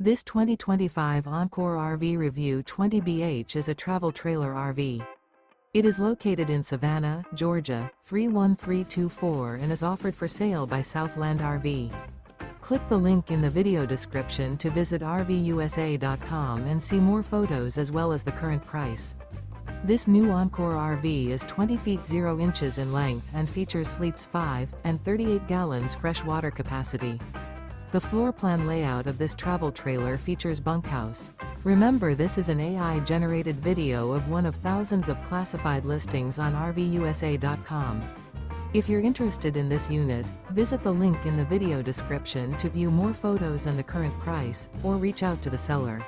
This 2025 Encore RV Revue 20BH is a travel trailer RV. It is located in Savannah, Georgia, 31324 and is offered for sale by Southland RV. Click the link in the video description to visit RVUSA.com and see more photos as well as the current price. This new Encore RV is 20 feet 0 inches in length and features sleeps 5 and 38 gallons fresh water capacity. The floor plan layout of this travel trailer features bunkhouse. Remember, this is an AI-generated video of one of thousands of classified listings on RVUSA.com. If you're interested in this unit, visit the link in the video description to view more photos and the current price, or reach out to the seller.